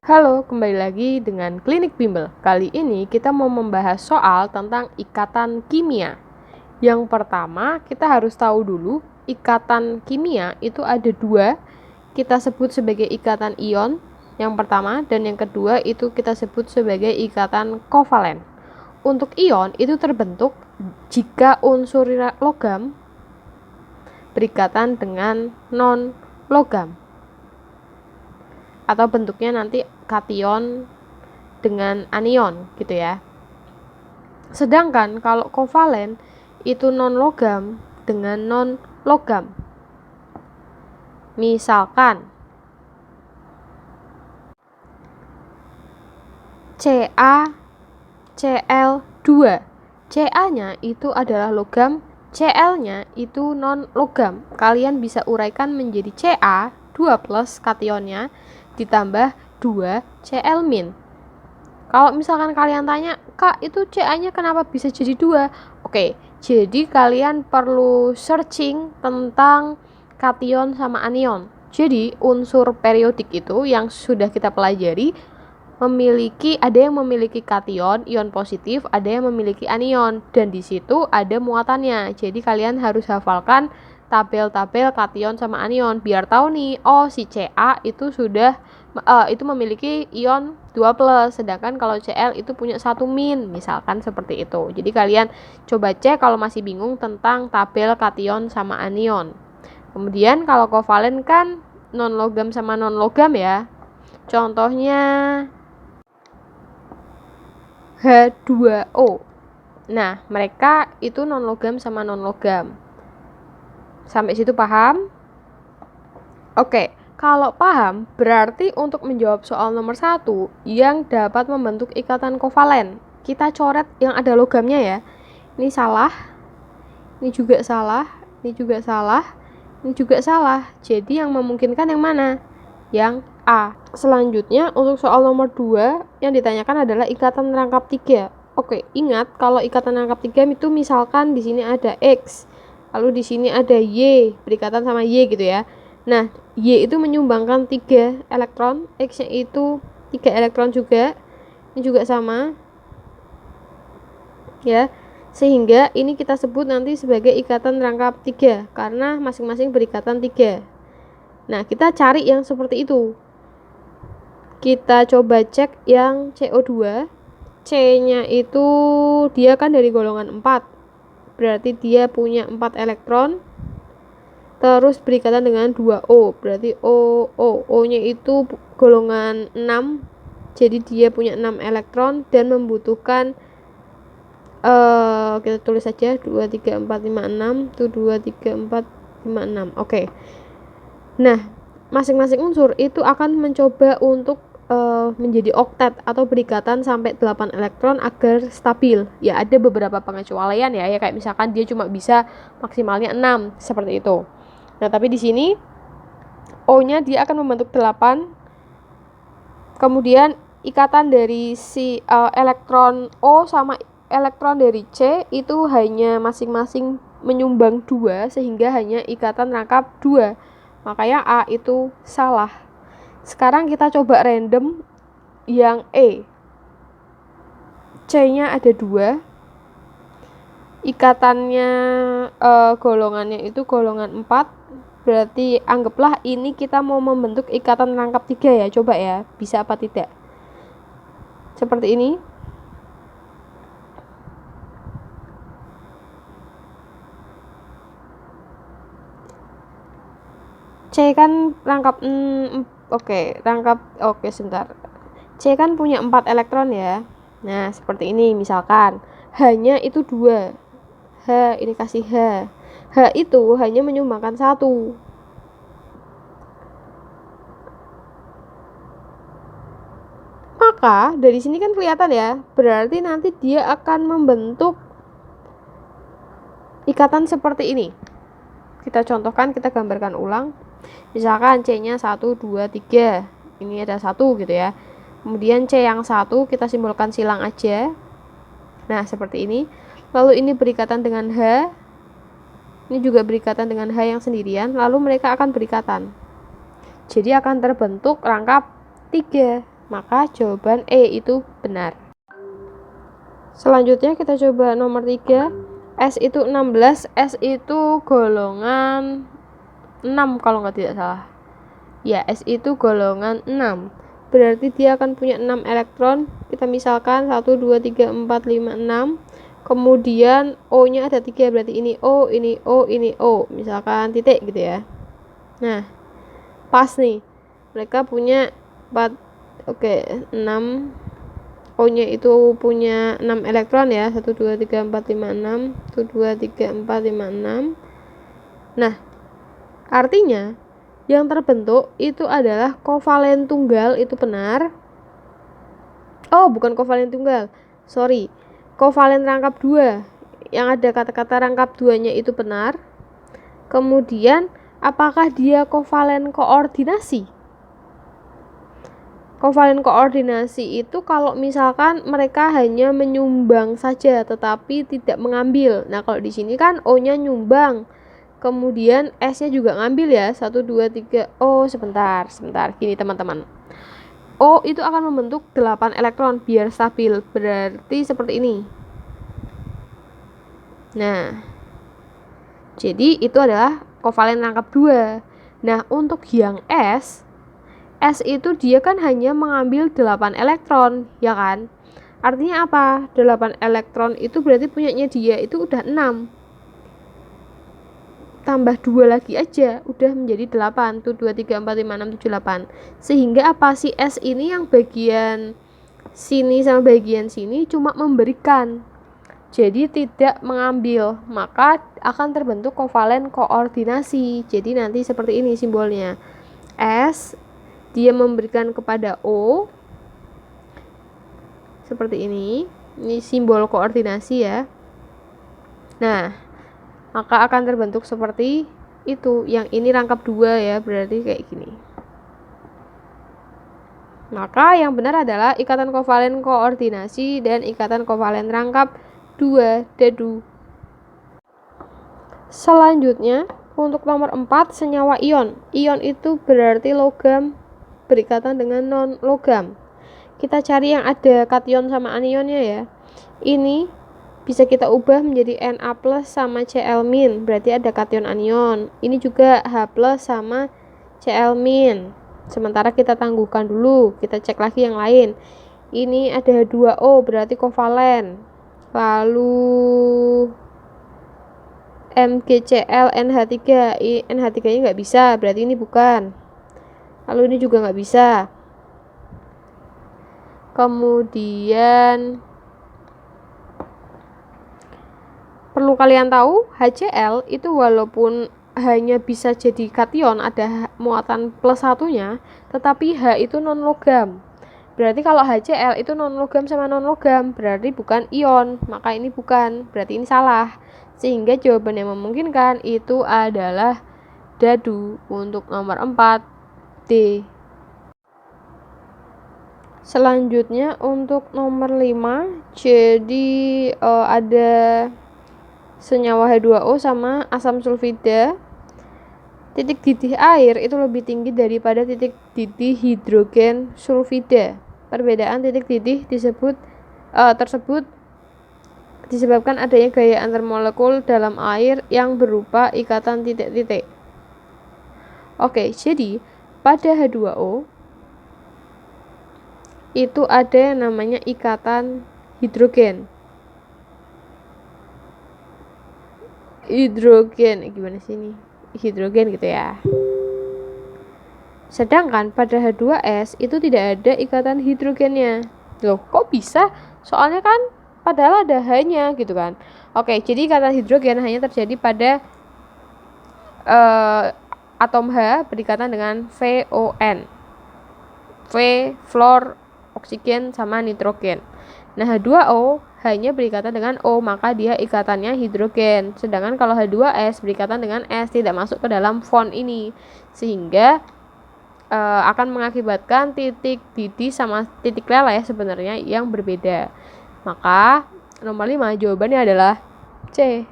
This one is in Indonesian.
Halo, kembali lagi dengan Klinik Bimbel. Kali ini kita mau membahas soal tentang ikatan kimia. Yang pertama, kita harus tahu dulu ikatan kimia itu ada dua. Kita sebut sebagai ikatan ion yang pertama, dan yang kedua itu kita sebut sebagai ikatan kovalen. Untuk ion itu terbentuk jika unsur logam berikatan dengan non-logam, atau bentuknya nanti kation dengan anion gitu ya. Sedangkan kalau kovalen itu non-logam dengan non-logam. Misalkan CaCl2. Ca-nya itu adalah logam, Cl-nya itu non-logam. Kalian bisa uraikan menjadi Ca 2+ kationnya ditambah 2 Cl-. Kalau misalkan kalian tanya, Kak, itu Ca-nya kenapa bisa jadi 2? Oke, jadi kalian perlu searching tentang kation sama anion. Jadi unsur periodik itu yang sudah kita pelajari ada yang memiliki kation, ion positif, ada yang memiliki anion, dan di situ ada muatannya. Jadi kalian harus hafalkan tabel-tabel kation sama anion biar tahu nih, oh si Ca itu itu memiliki ion 2+, sedangkan kalau Cl itu punya 1-, misalkan seperti itu. Jadi kalian coba cek kalau masih bingung tentang tabel kation sama anion. Kemudian kalau kovalen kan non-logam sama non-logam ya. Contohnya H2O. Nah, mereka itu non-logam sama non-logam. Sampai situ paham? Oke, kalau paham, berarti untuk menjawab soal nomor 1 yang dapat membentuk ikatan kovalen, kita coret yang ada logamnya ya. Ini salah, ini juga salah, ini juga salah, ini juga salah. Jadi yang memungkinkan yang mana? Yang A. Selanjutnya untuk soal nomor 2 yang ditanyakan adalah ikatan rangkap 3. Oke, ingat kalau ikatan rangkap 3 itu misalkan di sini ada X, lalu di sini ada Y, berikatan sama Y gitu ya. Nah, Y itu menyumbangkan 3 elektron, X-nya itu 3 elektron juga. Ini juga sama. Ya. Sehingga ini kita sebut nanti sebagai ikatan rangkap 3 karena masing-masing berikatan 3. Nah, kita cari yang seperti itu. Kita coba cek yang CO2. C-nya itu dia kan dari golongan 4. Berarti dia punya 4 elektron. Terus berikatan dengan 2O. Berarti O-nya itu golongan 6. Jadi dia punya 6 elektron dan membutuhkan kita tulis saja 2, 3, 4, 5, 6. Itu 2, 3, 4, 5, 6. Oke. Nah, masing-masing unsur itu akan mencoba untuk menjadi oktet atau berikatan sampai 8 elektron agar stabil. Ya, ada beberapa pengecualian ya kayak misalkan dia cuma bisa maksimalnya 6 seperti itu. Nah, tapi di sini O-nya dia akan membentuk 8. Kemudian ikatan dari si elektron O sama elektron dari C itu hanya masing-masing menyumbang 2 sehingga hanya ikatan rangkap 2. Makanya A itu salah. Sekarang kita coba random yang E. C-nya ada 2. Ikatannya golongannya itu golongan 4. Berarti anggaplah ini kita mau membentuk ikatan rangkap 3 ya. Coba ya, bisa apa tidak? Seperti ini. C kan rangkap sebentar. C kan punya 4 elektron ya. Nah, seperti ini misalkan. H-nya itu 2. H, ini kasih H. H itu hanya menyumbangkan 1. Maka dari sini kan kelihatan ya, berarti nanti dia akan membentuk ikatan seperti ini. Kita contohkan, kita gambarkan ulang. Misalkan C-nya 1, 2, 3. Ini ada 1 gitu ya. Kemudian C yang 1 kita simbolkan silang aja. Nah, seperti ini. Lalu ini berikatan dengan H. Ini juga berikatan dengan H yang sendirian. Lalu mereka akan berikatan. Jadi akan terbentuk rangkap 3. Maka jawaban E itu benar. Selanjutnya kita coba nomor 3. S itu 16. S itu golongan 6 kalau tidak salah. Ya, S itu golongan 6. Berarti dia akan punya 6 elektron. Kita misalkan 1, 2, 3, 4, 5, 6. Kemudian O-nya ada 3, berarti ini O, ini O, ini O. Misalkan titik gitu ya. Nah, pas nih. Mereka punya 4, 6. O-nya itu punya 6 elektron ya. 1, 2, 3, 4, 5, 6. 1, 2, 3, 4, 5, 6. Nah, artinya yang terbentuk itu adalah kovalen tunggal, itu benar. Oh, bukan kovalen tunggal. Sorry. Kovalen rangkap 2. Yang ada kata-kata rangkap 2-nya itu benar. Kemudian, apakah dia kovalen koordinasi? Kovalen koordinasi itu kalau misalkan mereka hanya menyumbang saja tetapi tidak mengambil. Nah, kalau di sini kan O-nya nyumbang. Kemudian S-nya juga ngambil ya. 1, 2, 3. Oh, sebentar. Gini teman-teman. O itu akan membentuk 8 elektron biar stabil. Berarti seperti ini. Nah, jadi itu adalah kovalen rangkap 2. Nah, untuk yang S itu dia kan hanya mengambil 8 elektron, ya kan? Artinya apa? 8 elektron itu berarti punyanya dia itu udah 6. Tambah 2 lagi aja, udah menjadi 8. Tuh 2, 3, 4, 5, 6, 7, 8. Sehingga apa? Si S ini yang bagian sini sama bagian sini cuma memberikan. Jadi tidak mengambil. Maka akan terbentuk kovalen koordinasi. Jadi nanti seperti ini simbolnya. S dia memberikan kepada O seperti ini simbol koordinasi ya. Nah, maka akan terbentuk seperti itu. Yang ini rangkap 2 ya, berarti kayak gini. Maka yang benar adalah ikatan kovalen koordinasi dan ikatan kovalen rangkap 2 dadu. Selanjutnya untuk nomor 4, senyawa ion. Ion itu berarti logam berikatan dengan non-logam. Kita cari yang ada kation sama anionnya ya. Ini bisa kita ubah menjadi Na plus sama Cl min. Berarti ada kation anion. Ini juga H plus sama Cl min. Sementara kita tangguhkan dulu. Kita cek lagi yang lain. Ini ada 2O berarti kovalen. Lalu MgCl NH3. NH3-nya nggak bisa. Berarti ini bukan. Lalu ini juga nggak bisa. Kemudian perlu kalian tahu, HCl itu walaupun hanya bisa jadi kation, ada muatan plus satunya, tetapi H itu non logam. Berarti kalau HCl itu non logam sama non logam, berarti bukan ion. Maka ini bukan, berarti ini salah. Sehingga jawaban yang memungkinkan itu adalah dadu untuk nomor 4 D. Selanjutnya untuk nomor 5, jadi ada senyawa H2O sama asam sulfida. Titik didih air itu lebih tinggi daripada titik didih hidrogen sulfida. Perbedaan titik didih tersebut disebabkan adanya gaya antar molekul dalam air yang berupa ikatan titik-titik. Oke, jadi pada H2O itu ada yang namanya ikatan hidrogen. Gimana sih ini? Hidrogen gitu ya. Sedangkan pada H2S itu tidak ada ikatan hidrogennya. Loh, kok bisa? Soalnya kan padahal ada H-nya gitu kan. Oke, jadi ikatan hidrogen hanya terjadi pada atom H berikatan dengan VON. V, fluor, oksigen, sama nitrogen. Nah, H2O hanya berikatan dengan O, maka dia ikatannya hidrogen. Sedangkan kalau H2S berikatan dengan S, tidak masuk ke dalam bond ini. Sehingga akan mengakibatkan titik didih sama titik leleh sebenarnya yang berbeda. Maka nomor 5 jawabannya adalah C.